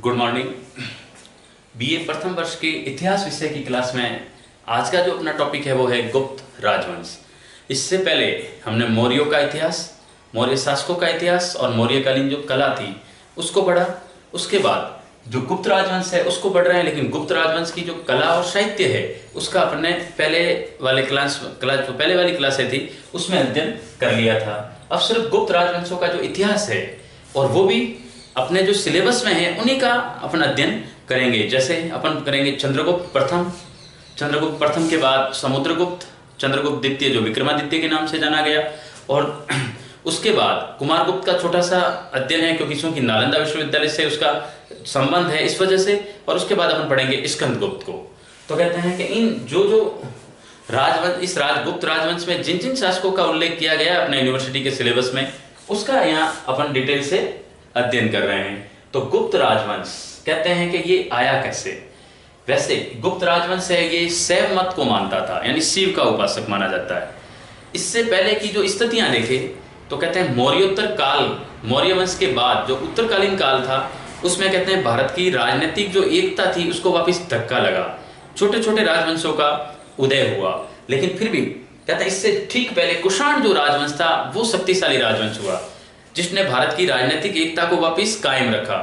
Good morning. BA प्रथम वर्ष के इतिहास विषय की क्लास में आज का जो अपना टॉपिक है वो है गुप्त राजवंश। इससे पहले हमने मौर्यों का इतिहास, मौर्य शासकों का इतिहास और मौर्यकालीन जो कला थी उसको पढ़ा। उसके बाद जो गुप्त राजवंश है उसको पढ़ रहे हैं, लेकिन गुप्त राजवंश की जो कला और साहित्य है उसका अपने पहले वाली क्लासें थी उसमें अध्ययन कर लिया था। अब सिर्फ गुप्त राजवंशों का जो इतिहास है और वो भी अपने जो सिलेबस में है उन्हीं का अपन अध्ययन करेंगे। जैसे अपन करेंगे चंद्रगुप्त प्रथम के बाद समुद्रगुप्त, चंद्रगुप्त द्वितीय जो विक्रमादित्य के नाम से जाना गया, और उसके बाद कुमारगुप्त का छोटा सा अध्ययन है क्योंकि नालंदा विश्वविद्यालय से उसका संबंध है इस वजह से। और उसके बाद अपन पढ़ेंगे स्कंदगुप्त को। तो कहते हैं कि इन जो राजवंश, गुप्त राजवंश में जिन जिन शासकों का उल्लेख किया गया अपने यूनिवर्सिटी के सिलेबस में उसका यहाँ अपन डिटेल से अध्ययन कर रहे हैं। तो गुप्त राजवंश कहते हैं कि ये आया कैसे। वैसे गुप्त राजवंश है ये शैव मत को मानता था, यानी शिव का उपासक माना जाता है। इससे पहले की जो स्थितियां देखे तो कहते हैं मौर्योत्तर काल, मौर्य वंश के बाद जो उत्तरकालीन काल था उसमें कहते हैं भारत की राजनीतिक जो एकता थी उसको वापस धक्का लगा, छोटे छोटे राजवंशों का उदय हुआ। लेकिन फिर भी कहते हैं इससे ठीक पहले कुषाण जो राजवंश था वो शक्तिशाली राजवंश हुआ जिसने भारत की राजनीतिक एकता को वापस कायम रखा।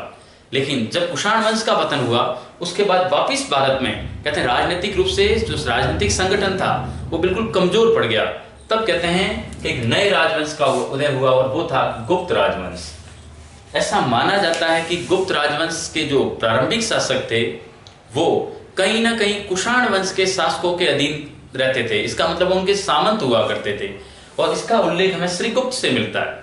लेकिन जब कुषाण वंश का पतन हुआ उसके बाद वापस भारत में कहते हैं राजनीतिक रूप से जो राजनीतिक संगठन था वो बिल्कुल कमजोर पड़ गया। तब कहते हैं कि एक नए राजवंश का उदय हुआ और वो था गुप्त राजवंश। ऐसा माना जाता है कि गुप्त राजवंश के जो प्रारंभिक शासक थे वो कहीं ना कहीं कुषाण वंश के शासकों के अधीन रहते थे। इसका मतलब उनके सामंत हुआ करते थे और इसका उल्लेख हमें श्रीगुप्त से मिलता है।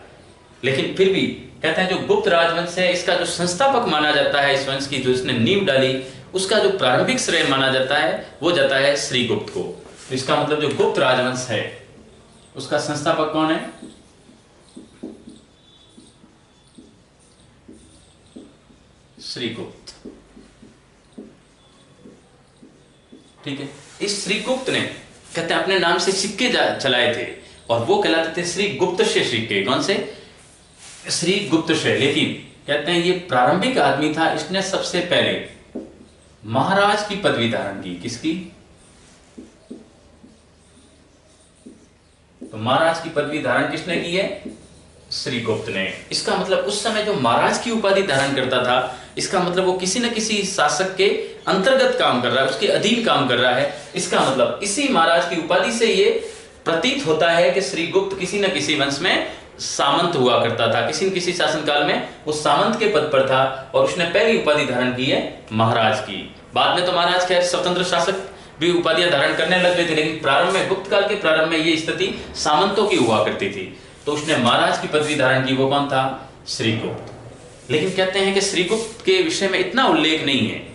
लेकिन फिर भी कहते हैं जो गुप्त राजवंश है इसका जो संस्थापक माना जाता है, इस वंश की जो इसने नींव डाली, उसका जो प्रारंभिक श्रेय माना जाता है वो जाता है श्रीगुप्त को। तो इसका मतलब जो गुप्त राजवंश है उसका संस्थापक कौन है? श्रीगुप्त। ठीक है। इस श्रीगुप्त ने कहते हैं अपने नाम से सिक्के चलाए थे और वो कहलाते थे श्रीगुप्त सिक्के। कौन से? श्रीगुप्त। लेकिन कहते हैं ये प्रारंभिक आदमी था, इसने सबसे पहले महाराज की पदवी धारण की। किसकी? तो महाराज की पदवी धारण किसने की है? श्रीगुप्त ने। इसका मतलब उस समय जो महाराज की उपाधि धारण करता था इसका मतलब वो किसी न किसी शासक के अंतर्गत काम कर रहा है, उसके अधीन काम कर रहा है। इसका मतलब इसी महाराज की उपाधि से ये प्रतीत होता है कि श्रीगुप्त किसी न किसी वंश में सामंत हुआ करता था, किसी न किसी शासनकाल में वो सामंत के पद पर था और उसने पहली उपाधि धारण की है महाराज की। बाद में तो महाराज खैर स्वतंत्र शासक भी उपाधियां धारण करने लग गए थे, लेकिन प्रारंभ में, गुप्त काल के प्रारंभ में ये स्थिति सामंतों की हुआ करती थी। तो उसने महाराज की पदवी धारण की। वो कौन था? श्रीगुप्त। लेकिन कहते हैं कि श्रीगुप्त के विषय में इतना उल्लेख नहीं है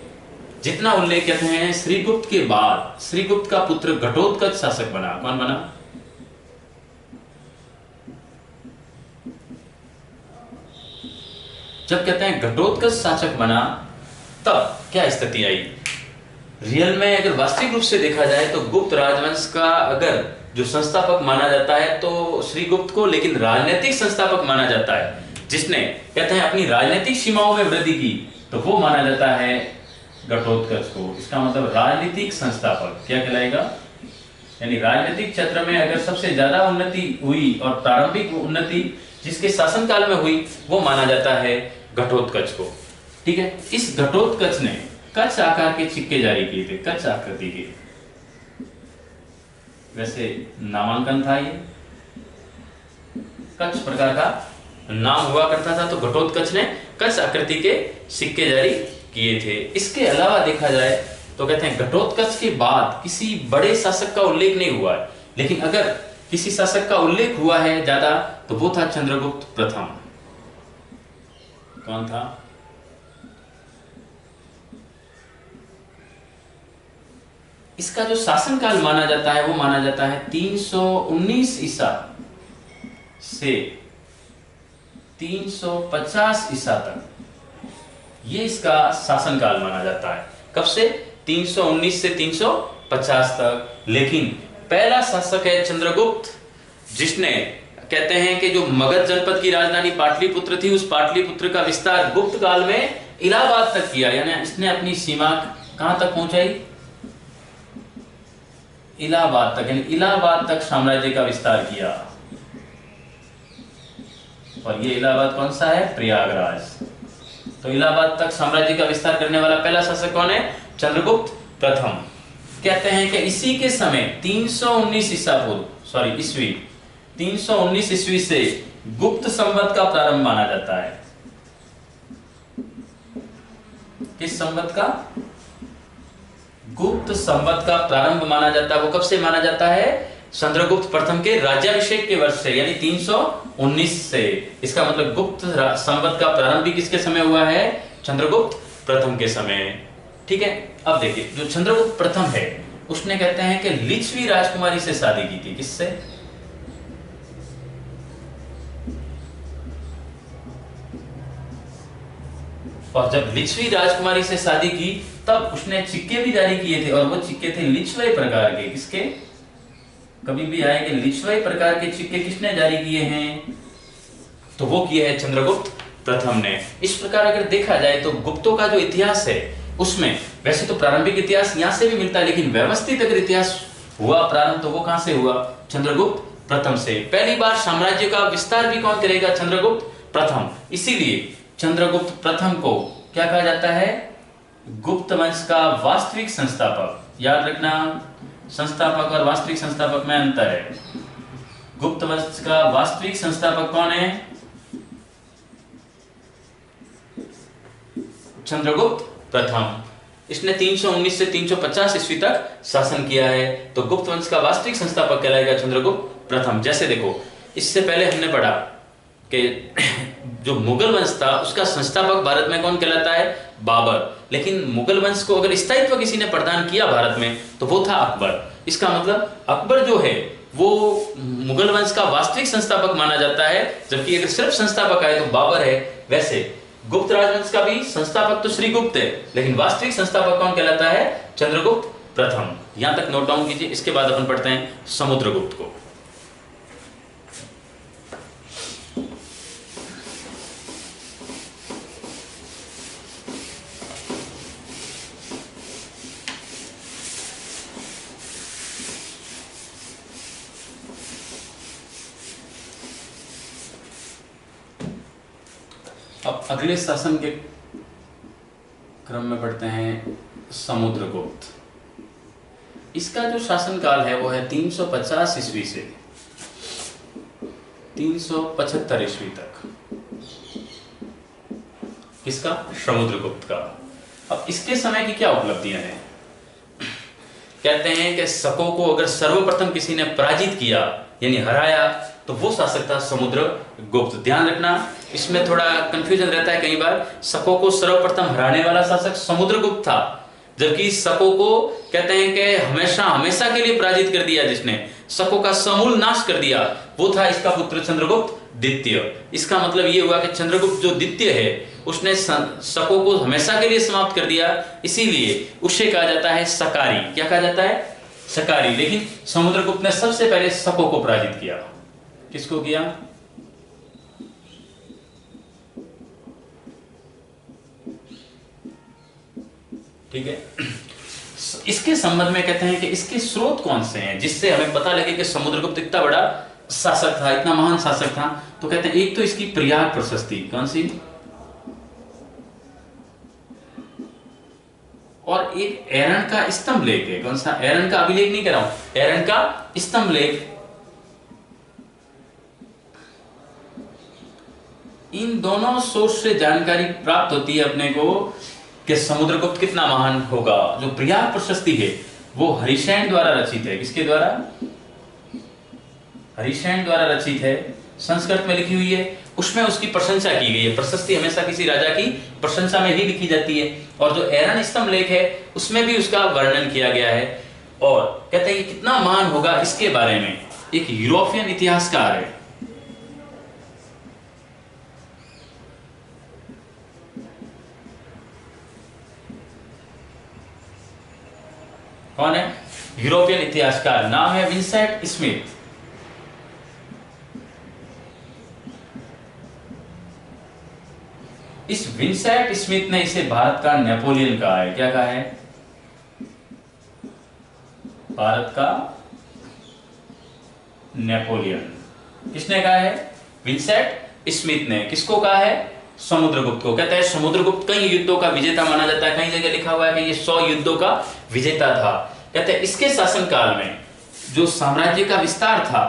जितना उल्लेख कहते हैं श्रीगुप्त के बाद श्रीगुप्त का पुत्र घटोत्कच शासक बना। कौन बना? जब कहते हैं घटोत्कच शासक बना तब क्या स्थिति आई? रियल में अगर वास्तविक रूप से देखा जाए तो गुप्त राजवंश का अगर जो संस्थापक माना जाता है तो श्रीगुप्त को, लेकिन राजनीतिक संस्थापक माना जाता है जिसने कहते हैं अपनी राजनीतिक सीमाओं में वृद्धि की तो वो माना जाता है घटोत्कच को। इसका मतलब राजनीतिक संस्थापक क्या कहलाएगा? यानी राजनीतिक क्षेत्र में अगर सबसे ज्यादा उन्नति हुई और प्रारंभिक उन्नति जिसके शासनकाल में हुई वो माना जाता है घटोत्कच को। ठीक है। इस घटोत्कच ने कच्छ आकार के सिक्के जारी किए थे, कच्छ आकृति के। वैसे नामांकन था ये, कच्छ प्रकार का नाम हुआ करता था, तो घटोत्कच ने कच्छ आकृति के सिक्के जारी किए थे। इसके अलावा देखा जाए तो कहते हैं घटोत्कच के बाद किसी बड़े शासक का उल्लेख नहीं हुआ है, लेकिन अगर किसी शासक का उल्लेख हुआ है ज्यादा तो वो था चंद्रगुप्त प्रथम। कौन था? इसका जो शासनकाल माना जाता है वो माना जाता है 319 ईसा से 350 ईसा तक। ये इसका शासनकाल माना जाता है। कब से? 319 से 350 तक। लेकिन पहला शासक है चंद्रगुप्त, जिसने कहते हैं कि जो मगध जनपद की राजधानी पाटलिपुत्र थी उस पाटलिपुत्र का विस्तार गुप्त काल में इलाहाबाद तक किया, यानी इसने अपनी सीमा कहां तक पहुंचाई? इलाहाबाद तक, यानी इलाहाबाद तक साम्राज्य का विस्तार किया। और ये इलाहाबाद कौन सा है? प्रयागराज। तो इलाहाबाद तक साम्राज्य का विस्तार करने वाला पहला शासक कौन है? चंद्रगुप्त प्रथम। कहते हैं कि इसी के समय 319 ईस्वी 319 ईस्वी से गुप्त संवत का प्रारंभ माना जाता है। किस संवत का? गुप्त संवत का प्रारंभ माना जाता है। वो कब से माना जाता है? चंद्रगुप्त प्रथम के राज्याभिषेक के वर्ष से, यानी 319 से। इसका मतलब गुप्त संवत का प्रारंभ भी किसके समय हुआ है? चंद्रगुप्त प्रथम के समय। ठीक है, अब देखिए जो चंद्रगुप्त प्रथम है उसने कहते हैं कि लिच्छवी राजकुमारी से शादी की थी। किससे? और जब लिच्छवी राजकुमारी से शादी की तब उसने सिक्के भी जारी किए थे, और वो सिक्के थे लिच्छवी प्रकार के। किसके? कभी भी आए कि लिच्छवी प्रकार के सिक्के किसने जारी किए हैं? तो वो किए हैं चंद्रगुप्त प्रथम ने। इस प्रकार अगर देखा जाए तो गुप्तों का जो इतिहास है उसमें वैसे तो प्रारंभिक इतिहास यहां से भी मिलता है, लेकिन व्यवस्थित अगर इतिहास हुआ प्रारंभ तो वो कहां से हुआ? चंद्रगुप्त प्रथम से। पहली बार साम्राज्य का विस्तार भी कौन करेगा? चंद्रगुप्त प्रथम। इसीलिए चंद्रगुप्त प्रथम को क्या कहा जाता है? गुप्त वंश का वास्तविक संस्थापक। याद रखना, संस्थापक और वास्तविक संस्थापक में अंतर है। गुप्त वंश का वास्तविक संस्थापक कौन है? चंद्रगुप्त प्रथम। इसने 319 से 350 ईस्वी तक शासन किया है। तो गुप्त वंश का वास्तविक संस्थापक कहलाएगा चंद्रगुप्त प्रथम। जैसे देखो, इससे पहले हमने पढ़ा कि जो मुगल वंश था उसका संस्थापक भारत में कौन कहलाता है? बाबर। लेकिन मुगल वंश को अगर स्थायित्व किसी ने प्रदान किया भारत में तो वो था अकबर। इसका मतलब अकबर जो है वो मुगल वंश का वास्तविक संस्थापक माना जाता है, जबकि अगर सिर्फ संस्थापक आए तो बाबर है। वैसे गुप्त राजवंश का भी संस्थापक तो श्रीगुप्त है, लेकिन वास्तविक संस्थापक कौन कहलाता है? चंद्रगुप्त प्रथम। यहां तक नोट डाउन कीजिए। इसके बाद अपन पढ़ते हैं समुद्रगुप्त को। अब अगले शासन के क्रम में पढ़ते हैं समुद्रगुप्त। इसका जो शासनकाल है वो है 350 ईस्वी से 375 ईस्वी तक। किसका? समुद्रगुप्त का। अब इसके समय की क्या उपलब्धियां हैं? कहते हैं कि शकों को अगर सर्वप्रथम किसी ने पराजित किया यानी हराया तो वो शासक था समुद्रगुप्त। ध्यान रखना, इसमें थोड़ा कंफ्यूजन रहता है कई बार। शकों को सर्वप्रथम हराने वाला शासक समुद्रगुप्त था, जबकि शकों को कहते हैं कि हमेशा हमेशा के लिए पराजित कर दिया, जिसने शकों का समूल नाश कर दिया वो था इसका पुत्र चंद्रगुप्त द्वितीय। इसका मतलब ये हुआ कि चंद्रगुप्त जो द्वितीय है उसने शकों को हमेशा के लिए समाप्त कर दिया, इसीलिए उसे कहा जाता है शकारी। क्या कहा जाता है? शकारी। लेकिन समुद्रगुप्त ने सबसे पहले शकों को पराजित किया। किसको किया? ठीक है। इसके संबंध में कहते हैं कि इसके स्रोत कौन से हैं जिससे हमें पता लगे कि समुद्रगुप्त इतना बड़ा शासक था, इतना महान शासक था। तो कहते हैं एक तो इसकी प्रयाग प्रशस्ति। कौन सी? और एक एरन का स्तंभ लेख है। कौन सा? एरन का अभिलेख नहीं कह रहा हूं, एरन का स्तंभ लेख। इन दोनों सोर्स से जानकारी प्राप्त होती है अपने को कि समुद्रगुप्त कितना महान होगा। जो प्रयाग प्रशस्ति है वो हरिसेन द्वारा रचित है। किसके द्वारा? हरिसेन द्वारा रचित है, संस्कृत में लिखी हुई है। उसमें उसकी प्रशंसा की गई है। प्रशस्ति हमेशा किसी राजा की प्रशंसा में ही लिखी जाती है। और जो एरन स्तंभ लेख है उसमें भी उसका वर्णन किया गया है। और कहते हैं कि कितना महान होगा इसके बारे में एक यूरोपियन इतिहासकार है, कौन है? यूरोपियन इतिहासकार, नाम है विंसेंट स्मिथ। इस विंसेंट स्मिथ ने इसे भारत का नेपोलियन कहा है। क्या कहा है? भारत का नेपोलियन। किसने कहा है? विंसेंट स्मिथ ने। किसको कहा है? समुद्रगुप्त को। कहता है समुद्रगुप्त कई युद्धों का विजेता माना जाता है, कई जगह लिखा हुआ है कि ये 100 युद्धों का विजेता था। कहते हैं इसके शासनकाल में जो साम्राज्य का विस्तार था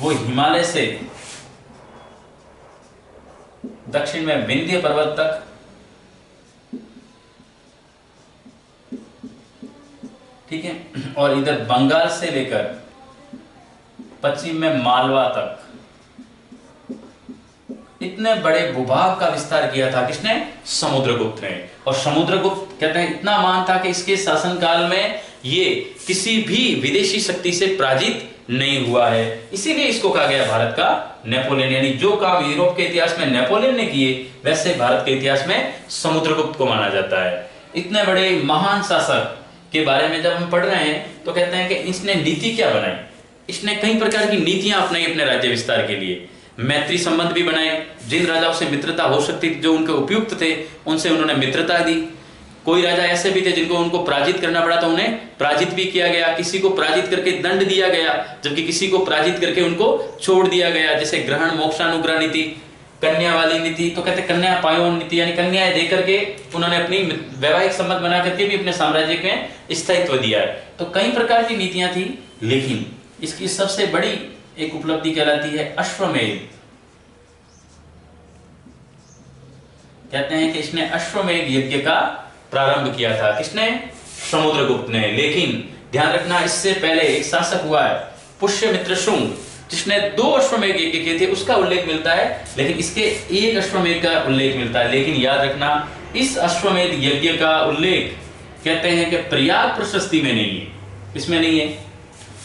वो हिमालय से दक्षिण में विंध्य पर्वत तक, ठीक है, और इधर बंगाल से लेकर पश्चिम में मालवा तक, इतने बड़े भूभाग का विस्तार किया था। किसने? समुद्रगुप्त ने। और समुद्रगुप्त कहते हैं इतना महान था कि इसके शासनकाल में ये किसी भी विदेशी शक्ति से पराजित नहीं हुआ है। इसीलिए इसको कहा गया भारत का नेपोलियन। यानी जो काम यूरोप के इतिहास में नेपोलियन ने किए, वैसे भारत के इतिहास में समुद्रगुप्त को माना जाता है। इतने बड़े महान शासक के बारे में जब हम पढ़ रहे हैं तो कहते हैं कि इसने नीति क्या बनाई। इसने कई प्रकार की नीतियां अपनाई अपने राज्य विस्तार के लिए। मैत्री संबंध भी बनाए, जिन राजाओं से मित्रता हो सकती थी, जो उनके उपयुक्त थे, उनसे उन्होंने मित्रता दी। कोई राजा ऐसे भी थे जिनको उनको पराजित करना पड़ा तो उन्हें पराजित भी किया गया। किसी को पराजित करके दंड दिया गया, जबकि किसी को पराजित करके उनको छोड़ दिया गया। जैसे ग्रहण मोक्षानुग्रह नीति, कन्या वाली नीति। तो कहते कन्या पायोन नीति, यानी कन्याएं दे करके उन्होंने अपनी वैवाहिक संबंध बना करके भी अपने साम्राज्य में स्थायित्व दिया है। तो कई प्रकार की नीतियां थी, लेकिन इसकी सबसे बड़ी एक उपलब्धि कहलाती है अश्वमेध। कहते हैं कि इसने अश्वमेध यज्ञ का प्रारंभ किया था। किसने? समुद्रगुप्त ने। लेकिन ध्यान रखना, इससे पहले एक शासक हुआ है पुष्यमित्र शुंग, जिसने 2 अश्वमेध यज्ञ किए थे, उसका उल्लेख मिलता है। लेकिन इसके एक अश्वमेध का उल्लेख मिलता है। लेकिन याद रखना, इस अश्वमेध यज्ञ का उल्लेख कहते हैं कि प्रयाग प्रशस्ति में नहीं है। इसमें नहीं है।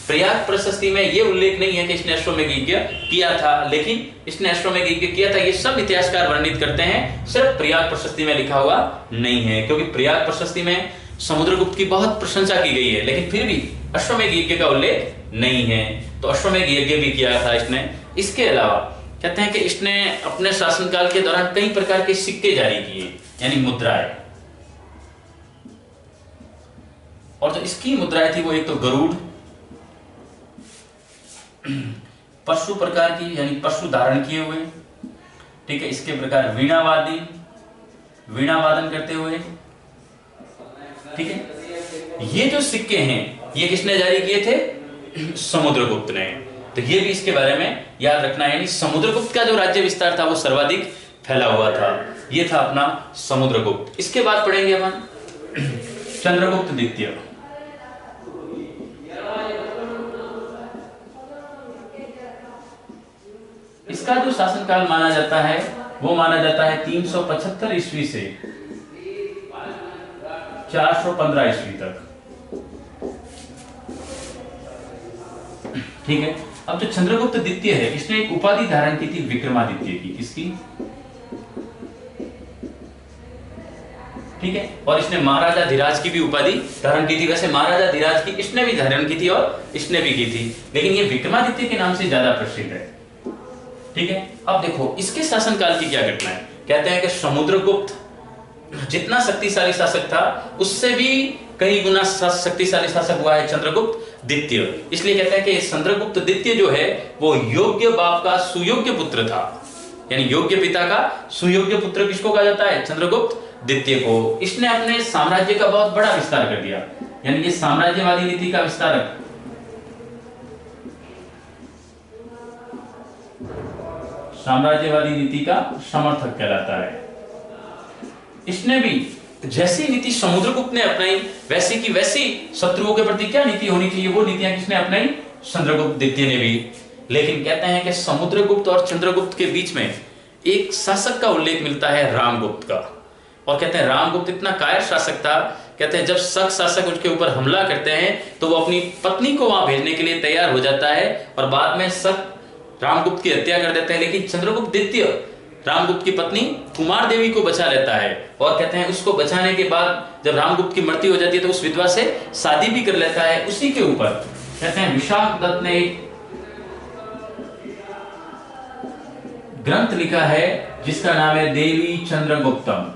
प्रयाग प्रशस्ति में यह उल्लेख नहीं है कि इसने अश्वमेध यज्ञ किया था, लेकिन इसने अश्वमेध यज्ञ किया था, ये सब इतिहासकार वर्णित करते हैं। सिर्फ प्रयाग प्रशस्ति में लिखा हुआ नहीं है, क्योंकि प्रयाग प्रशस्ति में समुद्रगुप्त की बहुत प्रशंसा की गई है, लेकिन फिर भी अश्वमेध यज्ञ का उल्लेख नहीं है। तो अश्वमेध यज्ञ भी किया था इसने। इसके अलावा कहते हैं कि इसने अपने शासनकाल के दौरान कई प्रकार के सिक्के जारी किए, यानी मुद्राएं। और जो इसकी मुद्राएं थी वो एक तो गरुड़, पशु प्रकार की, यानी पशु धारण किए हुए, ठीक है, इसके प्रकार वीणावादी, वीणा वादन करते हुए, ठीक है। ये जो सिक्के हैं ये किसने जारी किए थे? समुद्रगुप्त ने। तो ये भी इसके बारे में याद रखना, यानी समुद्रगुप्त का जो राज्य विस्तार था वो सर्वाधिक फैला हुआ था। ये था अपना समुद्रगुप्त। इसके बाद पढ़ेंगे अपन चंद्रगुप्त द्वितीय। इसका जो शासनकाल माना जाता है वो माना जाता है 375 ईस्वी से 415 ईस्वी तक, ठीक है। अब जो चंद्रगुप्त द्वितीय है, इसने एक उपाधि धारण की थी विक्रमादित्य की। किसकी? ठीक है। और इसने महाराजा धीराज की भी उपाधि धारण की थी। वैसे महाराजा धीराज की इसने भी धारण की थी और इसने भी की थी, लेकिन ये विक्रमादित्य के नाम से ज्यादा प्रसिद्ध है, ठीक है। अब देखो इसके शासनकाल की क्या घटना है। कहते हैं कि समुद्रगुप्त जितना शक्तिशाली शासक था उससे भी कई गुना शक्तिशाली शासक हुआ है चंद्रगुप्त द्वितीय। इसलिए कहते हैं कि चंद्रगुप्त द्वितीय जो है वो योग्य बाप का सुयोग्य पुत्र था, यानी योग्य पिता का सुयोग्य पुत्र किसको कहा जाता है? चंद्रगुप्त द्वितीय को। इसने अपने साम्राज्य का बहुत बड़ा विस्तार कर दिया, यानी ये साम्राज्यवादी नीति का विस्तारक, साम्राज्यवादी नीति का समर्थक कहलाता है। इसने भी जैसी नीति समुद्रगुप्त ने अपनाई वैसी की वैसी शत्रुओं के प्रति क्या नीति होनी चाहिए वो नीतियां किसने अपनाई? चंद्रगुप्त द्वितीय ने भी। लेकिन कहते हैं कि समुद्रगुप्त और चंद्रगुप्त के बीच में एक शासक का उल्लेख मिलता है, रामगुप्त का। और कहते हैं रामगुप्त इतना कायर शासक था, कहते हैं जब शक शासक उसके ऊपर हमला करते हैं तो वो अपनी पत्नी को वहां भेजने के लिए तैयार हो जाता है और बाद में शक रामगुप्त की हत्या कर देते हैं। लेकिन चंद्रगुप्त द्वितीय रामगुप्त की पत्नी कुमार देवी को बचा लेता है और कहते हैं उसको बचाने के बाद जब रामगुप्त की मृत्यु हो जाती है तो उस विधवा से शादी भी कर लेता है। उसी के ऊपर कहते हैं विशाखदत्त ने ग्रंथ लिखा है जिसका नाम है देवी चंद्रगुप्तम।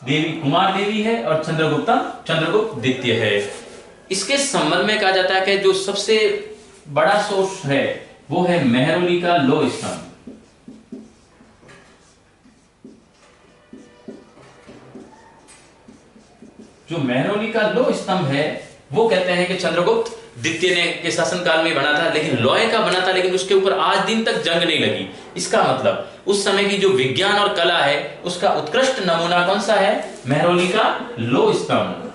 देवी कुमार देवी है और चंद्रगुप्त द्वितीय है। इसके संबंध में कहा जाता है कि जो सबसे बड़ा सोर्स है वो है मेहरौली का लौह स्तंभ। जो मेहरौली का लौह स्तंभ है वो कहते हैं कि चंद्रगुप्त द्वितीय ने के शासनकाल में बना था, लेकिन लोहे का बना था, लेकिन उसके ऊपर आज दिन तक जंग नहीं लगी। इसका मतलब उस समय की जो विज्ञान और कला है उसका उत्कृष्ट नमूना कौन सा है? मेहरौली का लौह स्तंभ।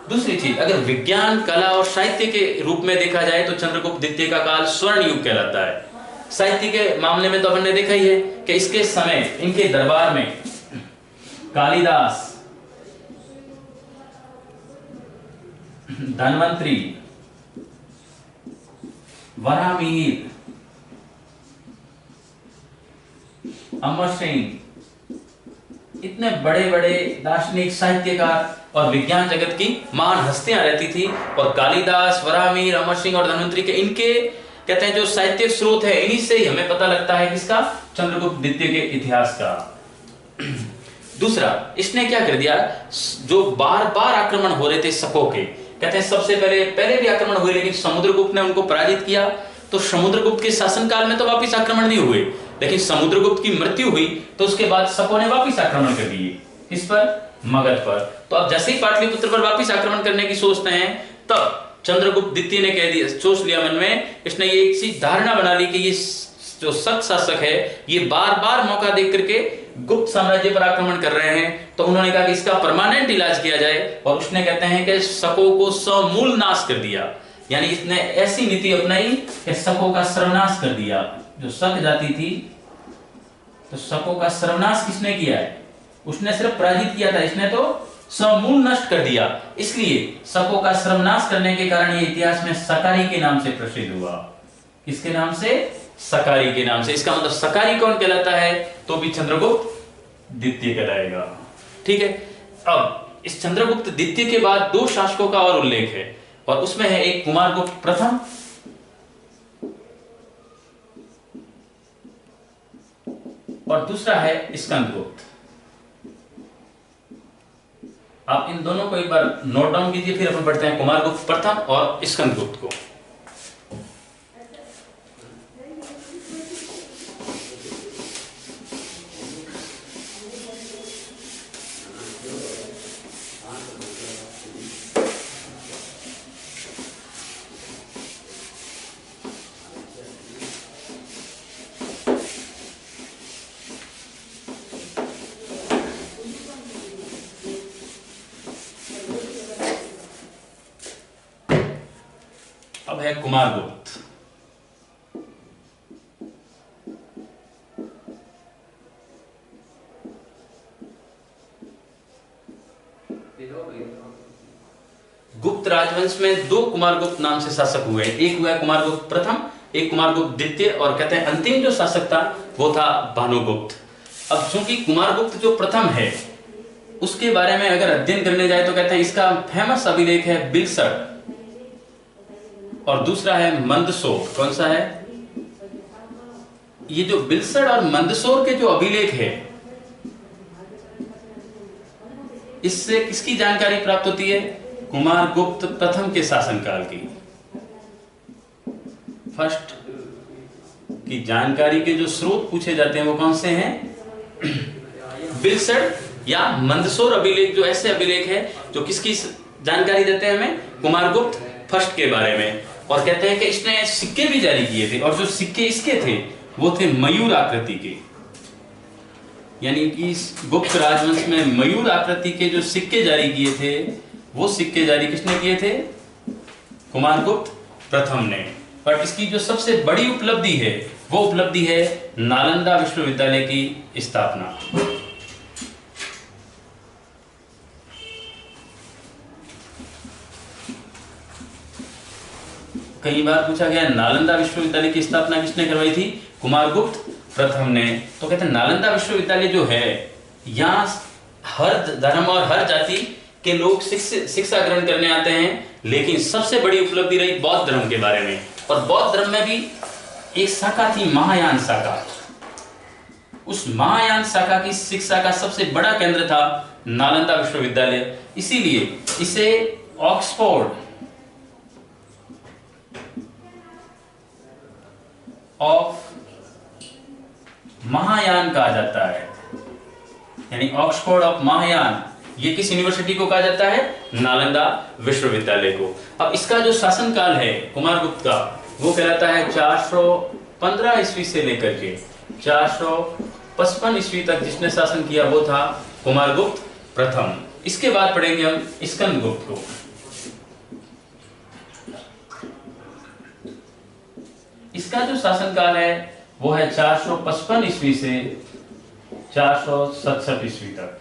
दूसरी चीज, अगर विज्ञान कला और साहित्य के रूप में देखा जाए तो चंद्रगुप्त द्वितीय का काल स्वर्ण युग कहलाता है। साहित्य के मामले में तो हमने देखा ही है कि इसके समय इनके दरबार में कालिदास, धन्वंतरी, वराहमिहिर, अमर सिंह, इतने बड़े बड़े दार्शनिक, साहित्यकार और विज्ञान जगत की महान हस्तियां रहती थी। और कालिदास, वराहमिहिर, अमर सिंह और धन्वंतरी के इनके कहते हैं जो साहित्यिक स्रोत है, इन्हीं से ही हमें पता लगता है किसका? चंद्रगुप्त द्वितीय के इतिहास का। दूसरा, इसने क्या कर दिया, जो बार बार आक्रमण हो रहे थे शकों के, कहते हैं सबसे पहले भी आक्रमण हुए, लेकिन समुद्रगुप्त ने उनको पराजित किया। तो समुद्रगुप्त के शासनकाल में तो वापिस आक्रमण नहीं हुए, लेकिन समुद्रगुप्त की मृत्यु हुई तो उसके बाद शकों ने वापिस आक्रमण कर दिए। किस पर? मगध पर। तो अब जैसे ही पाटलिपुत्र पर वापिस आक्रमण करने की सोचते हैं, तब चंद्रगुप्त द्वितीय ने कह दिया, सोच लिया मन में, इसने ये एक सी धारणा बना ली कि ये जो शक शासक है ये बार बार मौका देख करके गुप्त साम्राज्य पर आक्रमण कर रहे हैं। तो उन्होंने कहा कि इसका परमानेंट इलाज किया जाए, और उसने कहते हैं कि शकों को समूल नाश कर दिया। यानी इसने ऐसी नीति अपनाई कि शकों का सर्वनाश कर दिया। जो शक जाति थी, तो शकों का सर्वनाश किसने किया है? उसने सिर्फ पराजित किया था, इसने तो समूल नष्ट कर दिया। इसलिए शकों का सर्वनाश करने के कारण ये इतिहास में सकारी के नाम से प्रसिद्ध हुआ। किसके नाम से? सकारी के नाम से। इसका मतलब सकारी कौन कहलाता है? तो भी चंद्रगुप्त द्वितीय कहलाएगा। ठीक है। अब इस चंद्रगुप्त द्वितीय के बाद दो शासकों का और उल्लेख है, और उसमें है एक कुमारगुप्त प्रथम और दूसरा है स्कंदगुप्त। आप इन दोनों को एक बार नोट डाउन कीजिए, फिर अपन पढ़ते हैं कुमारगुप्त प्रथम और स्कंदगुप्त को। अब है कुमारगुप्त। गुप्त राजवंश में दो कुमारगुप्त नाम से शासक हुए। एक हुआ कुमारगुप्त प्रथम, एक कुमारगुप्त द्वितीय, और कहते हैं अंतिम जो शासक था वो था भानुगुप्त। अब चूंकि कुमारगुप्त जो प्रथम है उसके बारे में अगर अध्ययन करने जाए तो कहते हैं इसका फेमस अभिलेख है बिलसर, और दूसरा है मंदसौर। कौन सा है? ये जो बिलसर और मंदसौर के जो अभिलेख है, इससे किसकी जानकारी प्राप्त होती है? कुमारगुप्त प्रथम के शासनकाल की। फर्स्ट की जानकारी के जो स्रोत पूछे जाते हैं वो कौन से हैं? बिलसर या मंदसौर अभिलेख, जो ऐसे अभिलेख है जो किसकी जानकारी देते हैं हमें? कुमारगुप्त फर्स्ट के बारे में। और कहते हैं कि इसने सिक्के भी जारी किए थे, और जो सिक्के इसके थे वो थे मयूर आकृति के। यानी कि इस गुप्त राजवंश में मयूर आकृति के जो सिक्के जारी किए थे, वो सिक्के जारी किसने किए थे? कुमारगुप्त प्रथम ने। पर इसकी जो सबसे बड़ी उपलब्धि है वो उपलब्धि है नालंदा विश्वविद्यालय की स्थापना। कई बार पूछा गया नालंदा विश्वविद्यालय की स्थापना किसने करवाई थी? कुमारगुप्त प्रथम ने। तो कहते हैं नालंदा विश्वविद्यालय जो है, यहाँ हर धर्म और हर जाति के लोग शिक्षा ग्रहण करने आते हैं, लेकिन सबसे बड़ी उपलब्धि रही बौद्ध धर्म के बारे में। और बौद्ध धर्म में भी एक शाखा थी महायान शाखा। उस महायान शाखा की शिक्षा का सबसे बड़ा केंद्र था नालंदा विश्वविद्यालय, इसीलिए इसे ऑक्सफोर्ड ऑफ महायान कहा जाता है, यानी ऑक्सफोर्ड ऑफ महायान। ये किस यूनिवर्सिटी को कहा जाता है? नालंदा विश्वविद्यालय को। अब इसका जो शासनकाल है कुमारगुप्त का, वो कहलाता है 415 ईस्वी से लेकर के 455 ईस्वी तक जिसने शासन किया वो था कुमारगुप्त प्रथम। इसके बाद पढ़ेंगे हम स्कंदगुप्त को। इसका जो शासनकाल है वो है 455 ईस्वी से 467 ईस्वी तक।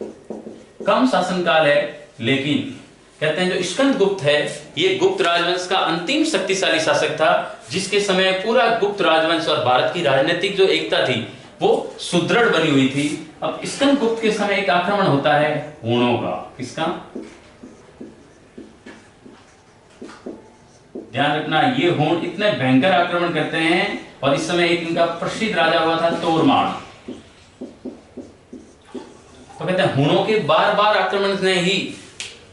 कम शासनकाल है, लेकिन कहते हैं जो स्कंदगुप्त है ये गुप्त राजवंश का अंतिम शक्तिशाली शासक था, जिसके समय पूरा गुप्त राजवंश और भारत की राजनीतिक जो एकता थी वो सुदृढ़ बनी हुई थी। अब स्कंदगुप्त के समय एक आक्रमण होता है हूणों का। किसका? ध्यान रखना, ये हूण इतने भयंकर आक्रमण करते हैं, और इस समय एक इनका प्रसिद्ध राजा हुआ था तोरमान। तो कहते हैं हूणों के बार बार आक्रमण ने ही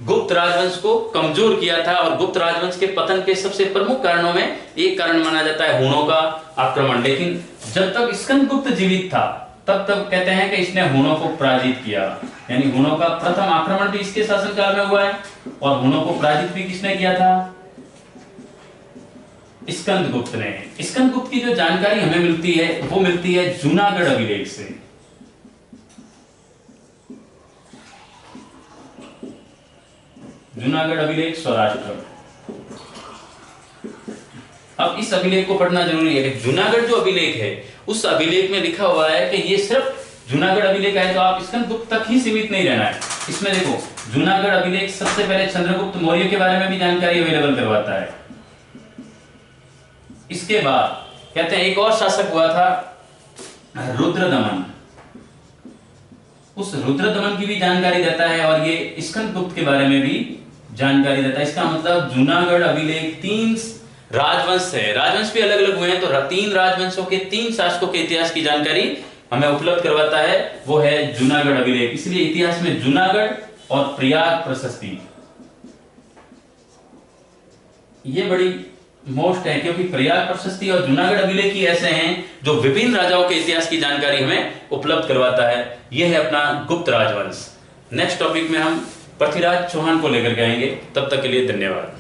गुप्त राजवंश को कमजोर किया था, और गुप्त राजवंश के पतन के सबसे प्रमुख कारणों में एक कारण माना जाता है हूणों का आक्रमण। लेकिन जब तक स्कंदगुप्त जीवित था तब तक कहते हैं कि इसने हूणों को पराजित किया, यानी हूणों का प्रथम आक्रमण भी इसके शासनकाल में हुआ है, और हूणों को पराजित भी किसने किया था? स्कंदगुप्त ने। स्कंदगुप्त की जो जानकारी हमें मिलती है वो मिलती है जूनागढ़ अभिलेख से। जूनागढ़ अभिलेख सौराष्ट्र। अब इस अभिलेख को पढ़ना जरूरी है कि जूनागढ़ जो अभिलेख है उस अभिलेख में लिखा हुआ है कि ये सिर्फ जूनागढ़ अभिलेख है, तो आप स्कंदगुप्त तक ही सीमित नहीं रहना है। इसमें देखो जूनागढ़ अभिलेख सबसे पहले चंद्रगुप्त मौर्य के बारे में भी जानकारी अवेलेबल करवाता है। इसके बाद कहते हैं एक और शासक हुआ था रुद्रदमन, उस रुद्रदमन की भी जानकारी देता है, और ये स्कंदगुप्त के बारे में भी जानकारी देता है। इसका मतलब जूनागढ़ अभिलेख 3 राजवंश है, राजवंश भी अलग अलग हुए हैं, तो 3 राजवंशों के 3 शासकों के इतिहास की जानकारी हमें उपलब्ध करवाता है, वो है जूनागढ़ अभिलेख। इसलिए इतिहास में जूनागढ़ और प्रयाग प्रशस्ति ये बड़ी मोस्ट है, क्योंकि प्रयाग प्रशस्ति और जूनागढ़ अभिलेख ही ऐसे हैं जो विभिन्न राजाओं के इतिहास की जानकारी हमें उपलब्ध करवाता है। यह है अपना गुप्त राजवंश। नेक्स्ट टॉपिक में हम पृथ्वीराज चौहान को लेकर के आएंगे। तब तक के लिए धन्यवाद।